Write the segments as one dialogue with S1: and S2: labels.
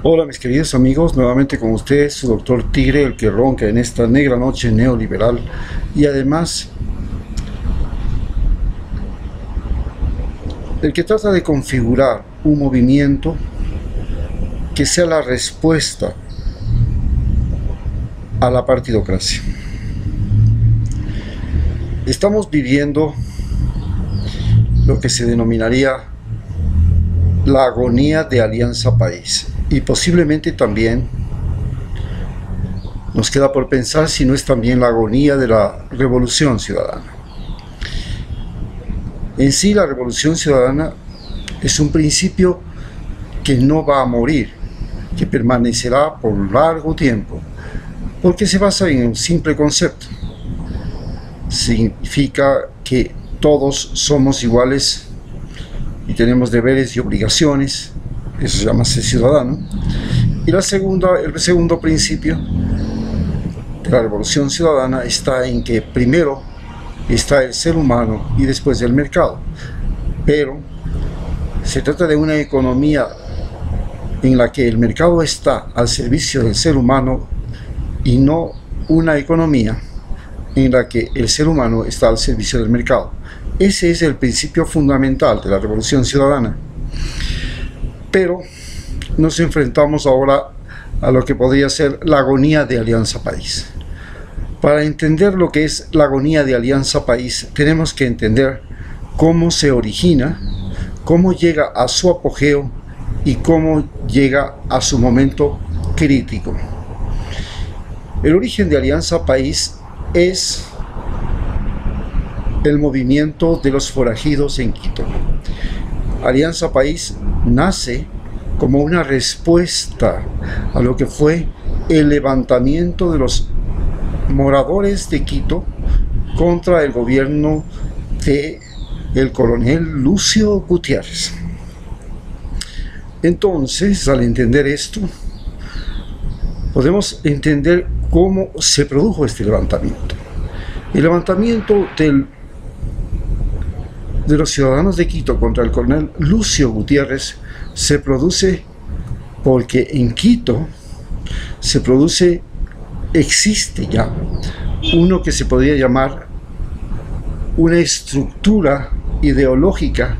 S1: Hola mis queridos amigos, nuevamente con ustedes su doctor Tigre, el que ronca en esta negra noche neoliberal y además el que trata de configurar un movimiento que sea la respuesta a la partidocracia. Estamos viviendo lo que se denominaría la agonía de Alianza País y posiblemente también nos queda por pensar si no es también la agonía de la Revolución Ciudadana. En sí, la Revolución Ciudadana es un principio que no va a morir, que permanecerá por largo tiempo, porque se basa en un simple concepto. Significa que todos somos iguales y tenemos deberes y obligaciones, eso se llama ser ciudadano. Y el segundo principio de la Revolución Ciudadana está en que primero está el ser humano y después el mercado. Pero se trata de una economía en la que el mercado está al servicio del ser humano y no una economía en la que el ser humano está al servicio del mercado. Ese es el principio fundamental de la Revolución Ciudadana. Pero nos enfrentamos ahora a lo que podría ser la agonía de Alianza País. Para entender lo que es la agonía de Alianza País, tenemos que entender cómo se origina, cómo llega a su apogeo y cómo llega a su momento crítico. El origen de Alianza País es el movimiento de los forajidos en Quito. Alianza País nace como una respuesta a lo que fue el levantamiento de los moradores de Quito contra el gobierno del coronel Lucio Gutiérrez. Entonces, al entender esto, podemos entender cómo se produjo este levantamiento. El levantamiento de los ciudadanos de Quito contra el coronel Lucio Gutiérrez se produce porque en Quito existe ya uno que se podría llamar una estructura ideológica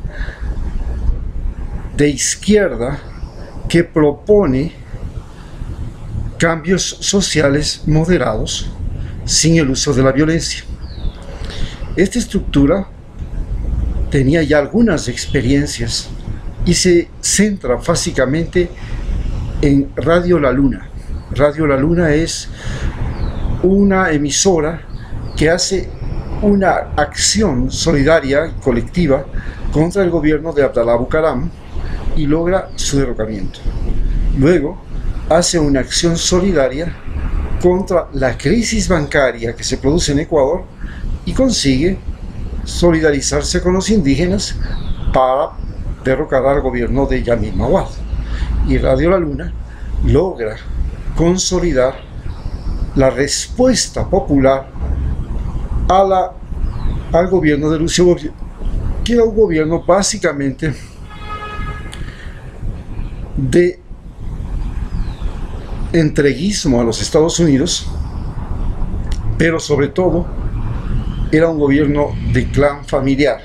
S1: de izquierda que propone cambios sociales moderados sin el uso de la violencia. Esta estructura tenía ya algunas experiencias y se centra básicamente en Radio La Luna. Radio La Luna es una emisora que hace una acción solidaria colectiva contra el gobierno de Abdalá Bucaram y logra su derrocamiento. Luego hace una acción solidaria contra la crisis bancaria que se produce en Ecuador y consigue solidarizarse con los indígenas para derrocar al gobierno de Yamil Mahuad. Y Radio La Luna logra consolidar la respuesta popular al gobierno de Lucio Gutiérrez, que era un gobierno básicamente de entreguismo a los Estados Unidos, pero sobre todo era un gobierno de clan familiar.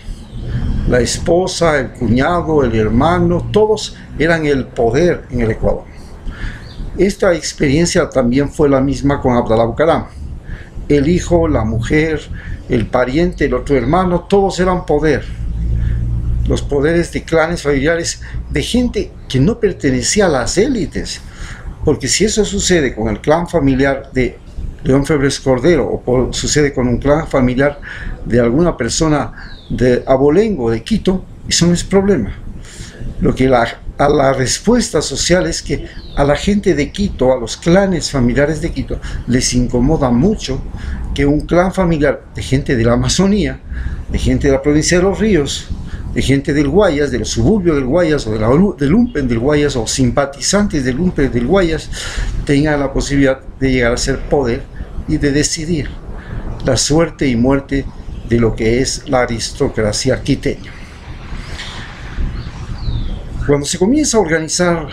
S1: La esposa, el cuñado, el hermano, todos eran el poder en el Ecuador. Esta experiencia también fue la misma con Abdalá Bucaram. El hijo, la mujer, el pariente, el otro hermano, todos eran poder. Los poderes de clanes familiares, de gente que no pertenecía a las élites. Porque si eso sucede con el clan familiar de León Febres Cordero o sucede con un clan familiar de alguna persona de Abolengo, de Quito, eso no es problema. Lo que a la respuesta social es que a la gente de Quito, a los clanes familiares de Quito, les incomoda mucho que un clan familiar de gente de la Amazonía, de gente de la provincia de Los Ríos, de gente del Guayas, de los suburbios del Guayas o del Lumpen del Guayas o simpatizantes del Lumpen del Guayas, tengan la posibilidad de llegar a ser poder y de decidir la suerte y muerte de lo que es la aristocracia quiteña. Cuando se comienza a organizar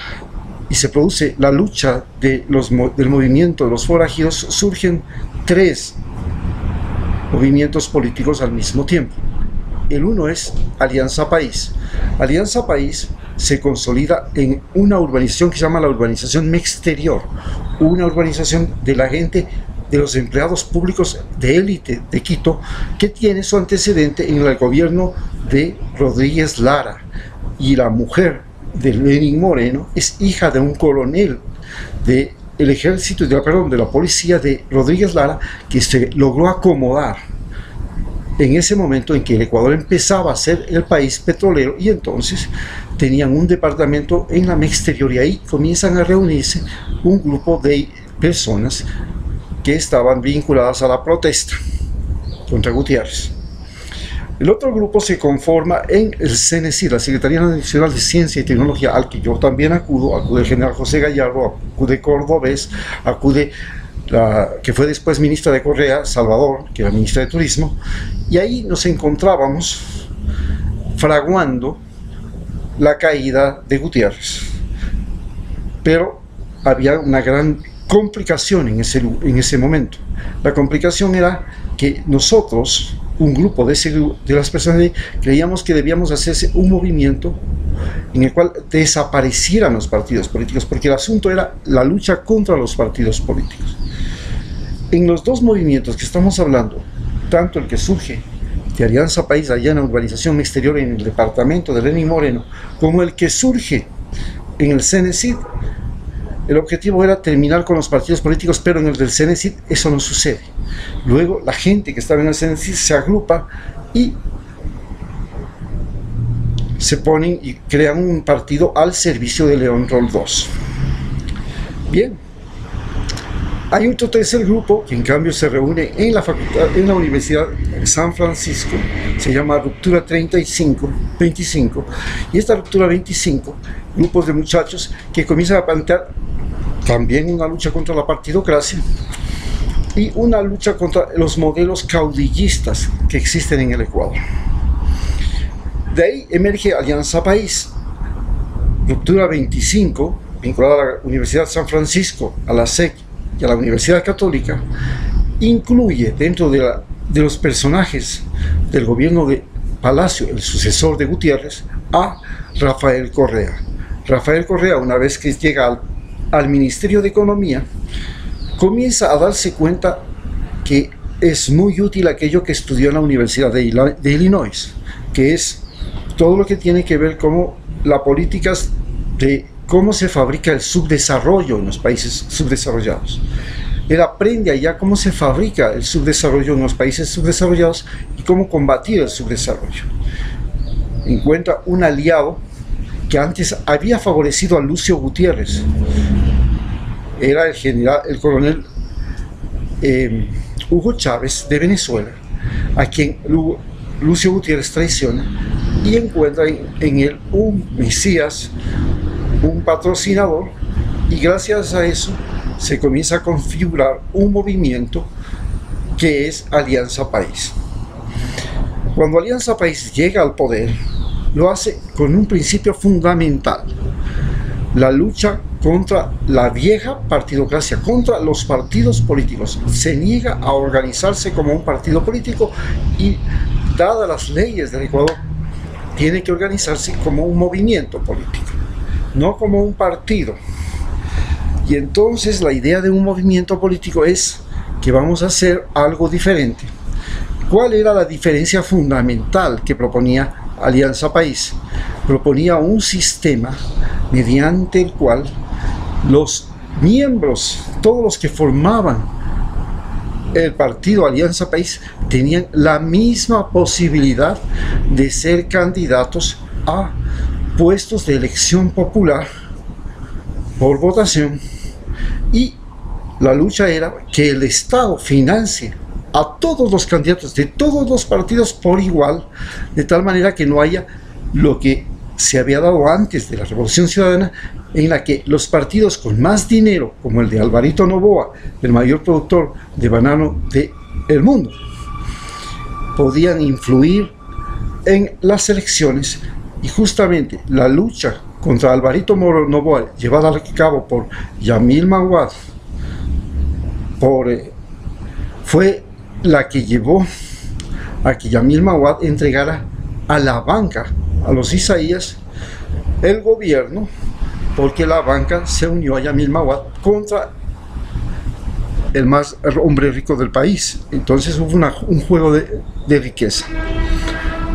S1: y se produce la lucha del movimiento de los forajidos, surgen tres movimientos políticos al mismo tiempo. El uno es Alianza País. Alianza País se consolida en una urbanización que se llama la urbanización Exterior, una urbanización de la gente, de los empleados públicos de élite de Quito, que tiene su antecedente en el gobierno de Rodríguez Lara, y la mujer de Lenín Moreno es hija de un coronel del ejército, de la policía de Rodríguez Lara, que se logró acomodar en ese momento en que el Ecuador empezaba a ser el país petrolero, y entonces tenían un departamento en la Exterior, y ahí comienzan a reunirse un grupo de personas que estaban vinculadas a la protesta contra Gutiérrez. El otro grupo se conforma en el CNECID, la Secretaría Nacional de Ciencia y Tecnología, al que yo también acude el general José Gallardo, acude Cordobés, acude la que fue después ministra de Correa, Salvador, que era ministra de Turismo, y ahí nos encontrábamos fraguando la caída de Gutiérrez. Pero había una gran complicación en ese momento. La complicación era que nosotros, un grupo de las personas, creíamos que debíamos hacerse un movimiento en el cual desaparecieran los partidos políticos, porque el asunto era la lucha contra los partidos políticos. En los dos movimientos que estamos hablando, tanto el que surge de Alianza País allá en la urbanización Exterior en el departamento de Lenín Moreno, como el que surge en el CNECID, el objetivo era terminar con los partidos políticos, pero en el del CNECID eso no sucede. Luego la gente que estaba en el CNECID se agrupa y se ponen y crean un partido al servicio de León Roldós. Bien, hay otro tercer grupo que en cambio se reúne en la facultad, en la Universidad de San Francisco, se llama Ruptura 25, y esta Ruptura 25, grupos de muchachos que comienzan a plantear también una lucha contra la partidocracia y una lucha contra los modelos caudillistas que existen en el Ecuador. De ahí emerge Alianza País. Ruptura 25, vinculada a la Universidad de San Francisco, a la SEC y a la Universidad Católica, incluye dentro de los personajes del gobierno de Palacio, el sucesor de Gutiérrez, a Rafael Correa. Rafael Correa, una vez que llega al Ministerio de Economía, comienza a darse cuenta que es muy útil aquello que estudió en la Universidad de Illinois, que es todo lo que tiene que ver con las políticas de cómo se fabrica el subdesarrollo en los países subdesarrollados. Él aprende allá cómo se fabrica el subdesarrollo en los países subdesarrollados y cómo combatir el subdesarrollo. Encuentra un aliado que antes había favorecido a Lucio Gutiérrez. Era el coronel Hugo Chávez de Venezuela, a quien Lucio Gutiérrez traiciona y encuentra en él un mesías, un patrocinador, y gracias a eso se comienza a configurar un movimiento que es Alianza País. Cuando Alianza País llega al poder, lo hace con un principio fundamental: la lucha contra la vieja partidocracia, contra los partidos políticos. Se niega a organizarse como un partido político y, dadas las leyes del Ecuador, tiene que organizarse como un movimiento político, no como un partido. Y entonces la idea de un movimiento político es que vamos a hacer algo diferente. ¿Cuál era la diferencia fundamental que proponía Alianza País? Proponía un sistema mediante el cual los miembros, todos los que formaban el partido Alianza País, tenían la misma posibilidad de ser candidatos a puestos de elección popular por votación, y la lucha era que el Estado financie a todos los candidatos de todos los partidos por igual, de tal manera que no haya lo que se había dado antes de la Revolución Ciudadana, en la que los partidos con más dinero, como el de Alvarito Noboa, el mayor productor de banano del mundo, podían influir en las elecciones, y justamente la lucha contra Alvarito Moro Novoa, llevada a cabo por Yamil Maguad, fue la que llevó a que Yamil Maguad entregara a la banca, a los Isaías, el gobierno, porque la banca se unió a Yamil Maguad contra el más hombre rico del país. Entonces hubo un juego de riqueza.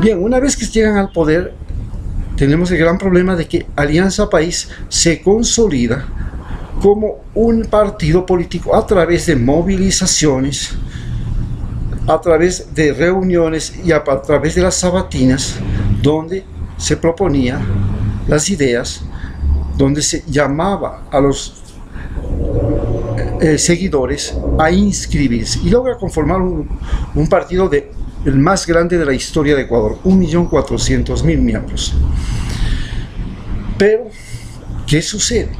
S1: Bien, una vez que llegan al poder, tenemos el gran problema de que Alianza País se consolida como un partido político a través de movilizaciones, a través de reuniones y a través de las sabatinas, donde se proponía las ideas, donde se llamaba a los seguidores a inscribirse, y logra conformar un partido el más grande de la historia de Ecuador, 1.400.000 miembros. Pero, ¿qué sucede?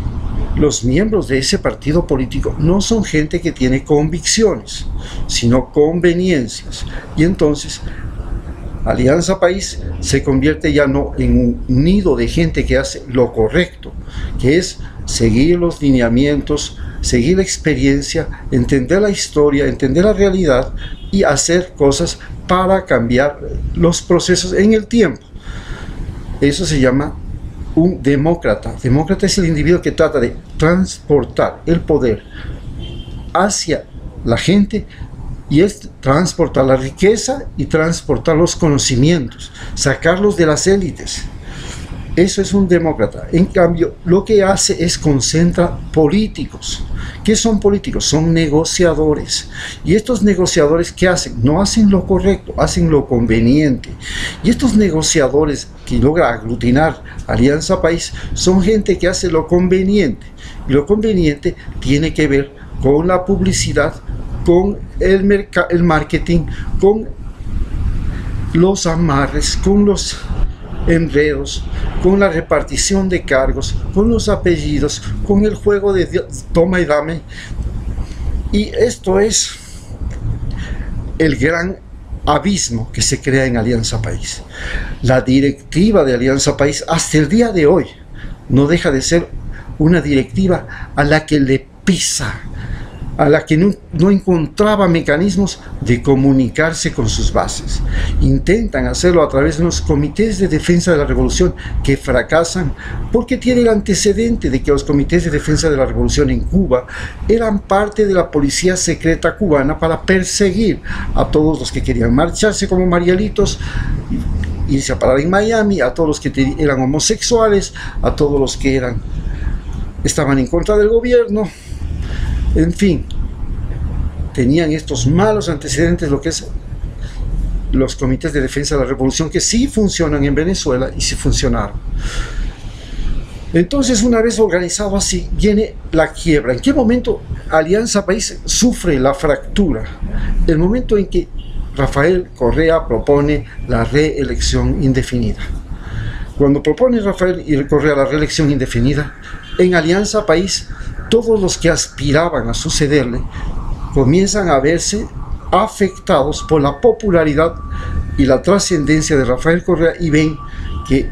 S1: Los miembros de ese partido político no son gente que tiene convicciones, sino conveniencias. Y entonces, Alianza País se convierte ya no en un nido de gente que hace lo correcto, que es seguir los lineamientos, seguir la experiencia, entender la historia, entender la realidad y hacer cosas para cambiar los procesos en el tiempo. Eso se llama un demócrata. Demócrata es el individuo que trata de transportar el poder hacia la gente, y es transportar la riqueza y transportar los conocimientos, sacarlos de las élites. Eso es un demócrata. En cambio, lo que hace es concentra políticos. ¿Qué son políticos? Son negociadores. Y estos negociadores, ¿qué hacen? No hacen lo correcto, hacen lo conveniente. Y estos negociadores que logra aglutinar Alianza País son gente que hace lo conveniente. Y lo conveniente tiene que ver con la publicidad, con el marketing, con los amarres, con los enredos, con la repartición de cargos, con los apellidos, con el juego de toma y dame. Y esto es el gran abismo que se crea en Alianza País. La directiva de Alianza País hasta el día de hoy no deja de ser una directiva a la que le pisa, a la que no encontraba mecanismos de comunicarse con sus bases. Intentan hacerlo a través de unos comités de defensa de la revolución que fracasan, porque tiene el antecedente de que los comités de defensa de la revolución en Cuba eran parte de la policía secreta cubana para perseguir a todos los que querían marcharse como Marielitos, irse a parar en Miami, a todos los que eran homosexuales, a todos los que estaban en contra del gobierno. En fin, tenían estos malos antecedentes, lo que es los comités de defensa de la revolución, que sí funcionan en Venezuela y sí funcionaron. Entonces, una vez organizado así, viene la quiebra. ¿En qué momento Alianza País sufre la fractura? El momento en que Rafael Correa propone la reelección indefinida. Cuando propone Rafael Correa la reelección indefinida, en Alianza País, todos los que aspiraban a sucederle comienzan a verse afectados por la popularidad y la trascendencia de Rafael Correa, y ven que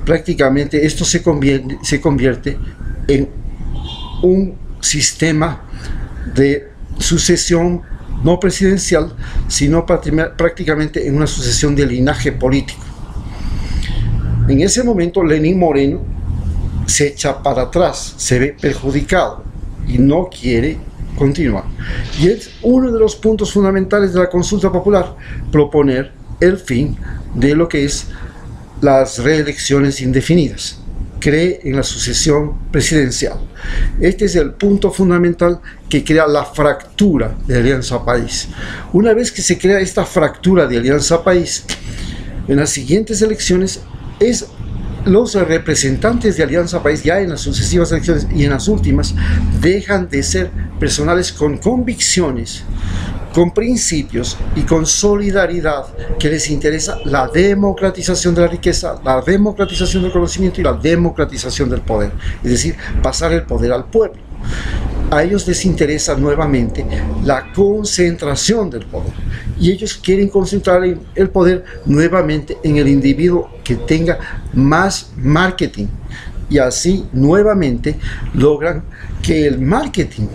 S1: prácticamente esto se convierte en un sistema de sucesión no presidencial, sino prácticamente en una sucesión de linaje político. En ese momento Lenín Moreno se echa para atrás, se ve perjudicado y no quiere continuar. Y es uno de los puntos fundamentales de la consulta popular, proponer el fin de lo que es las reelecciones indefinidas. Cree en la sucesión presidencial. Este es el punto fundamental que crea la fractura de Alianza País. Una vez que se crea esta fractura de Alianza País, en las siguientes elecciones los representantes de Alianza País, ya en las sucesivas elecciones y en las últimas, dejan de ser personales con convicciones, con principios y con solidaridad, que les interesa la democratización de la riqueza, la democratización del conocimiento y la democratización del poder, es decir, pasar el poder al pueblo. A ellos les interesa nuevamente la concentración del poder y ellos quieren concentrar el poder nuevamente en el individuo que tenga más marketing, y así nuevamente logran que el marketing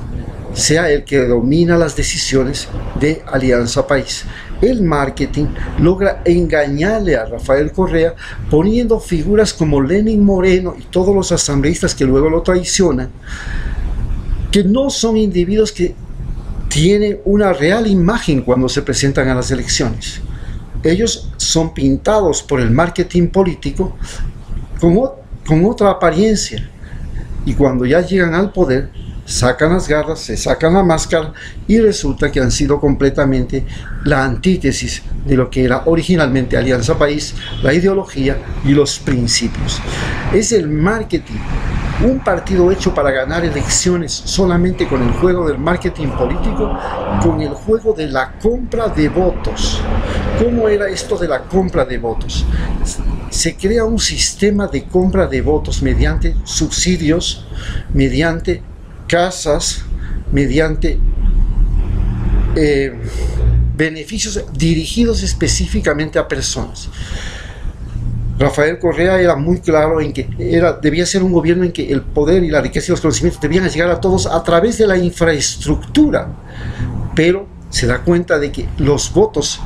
S1: sea el que domina las decisiones de Alianza País. El marketing logra engañarle a Rafael Correa poniendo figuras como Lenín Moreno y todos los asambleístas que luego lo traicionan, que no son individuos que tienen una real imagen cuando se presentan a las elecciones. Ellos son pintados por el marketing político con otra apariencia, y cuando ya llegan al poder sacan las garras, se sacan la máscara y resulta que han sido completamente la antítesis de lo que era originalmente Alianza País, la ideología y los principios. Es el marketing, un partido hecho para ganar elecciones solamente con el juego del marketing político, con el juego de la compra de votos. ¿Cómo era esto de la compra de votos? Se crea un sistema de compra de votos mediante subsidios, mediante casas, mediante beneficios dirigidos específicamente a personas. Rafael Correa era muy claro en que debía ser un gobierno en que el poder y la riqueza y los conocimientos debían llegar a todos a través de la infraestructura, pero se da cuenta de que los votos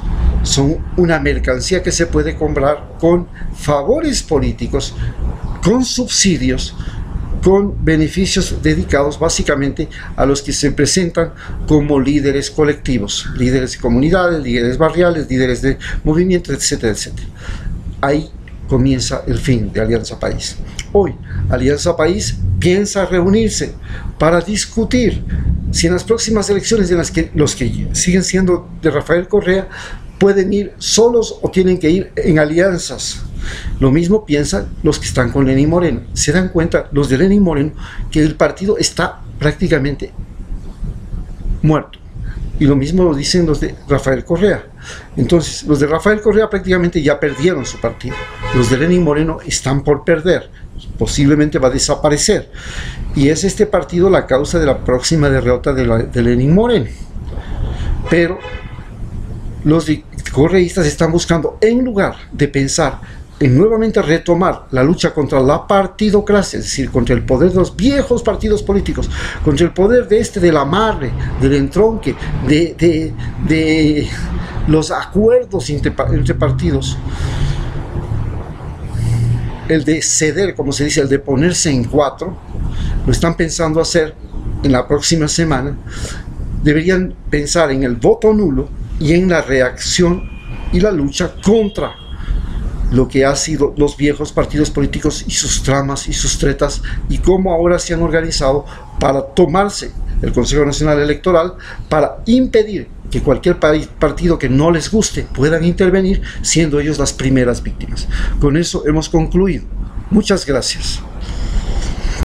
S1: son una mercancía que se puede comprar con favores políticos, con subsidios, con beneficios dedicados básicamente a los que se presentan como líderes colectivos, líderes de comunidades, líderes barriales, líderes de movimientos, etcétera, etcétera. Ahí comienza el fin de Alianza País. Hoy, Alianza País piensa reunirse para discutir si en las próximas elecciones en las que los que siguen siendo de Rafael Correa pueden ir solos o tienen que ir en alianzas. Lo mismo piensan los que están con Lenín Moreno. Se dan cuenta los de Lenín Moreno que el partido está prácticamente muerto. Y lo mismo lo dicen los de Rafael Correa. Entonces, los de Rafael Correa prácticamente ya perdieron su partido. Los de Lenín Moreno están por perder. Posiblemente va a desaparecer. Y es este partido la causa de la próxima derrota de Lenín Moreno. Pero los correístas están buscando, en lugar de pensar en nuevamente retomar la lucha contra la partidocracia, es decir, contra el poder de los viejos partidos políticos, contra el poder del amarre, del entronque, de los acuerdos entre partidos, el de ceder, como se dice, el de ponerse en cuatro, lo están pensando hacer en la próxima semana. Deberían pensar en el voto nulo y en la reacción y la lucha contra lo que han sido los viejos partidos políticos y sus tramas y sus tretas, y cómo ahora se han organizado para tomarse el Consejo Nacional Electoral para impedir que cualquier partido que no les guste puedan intervenir, siendo ellos las primeras víctimas. Con eso hemos concluido. Muchas gracias.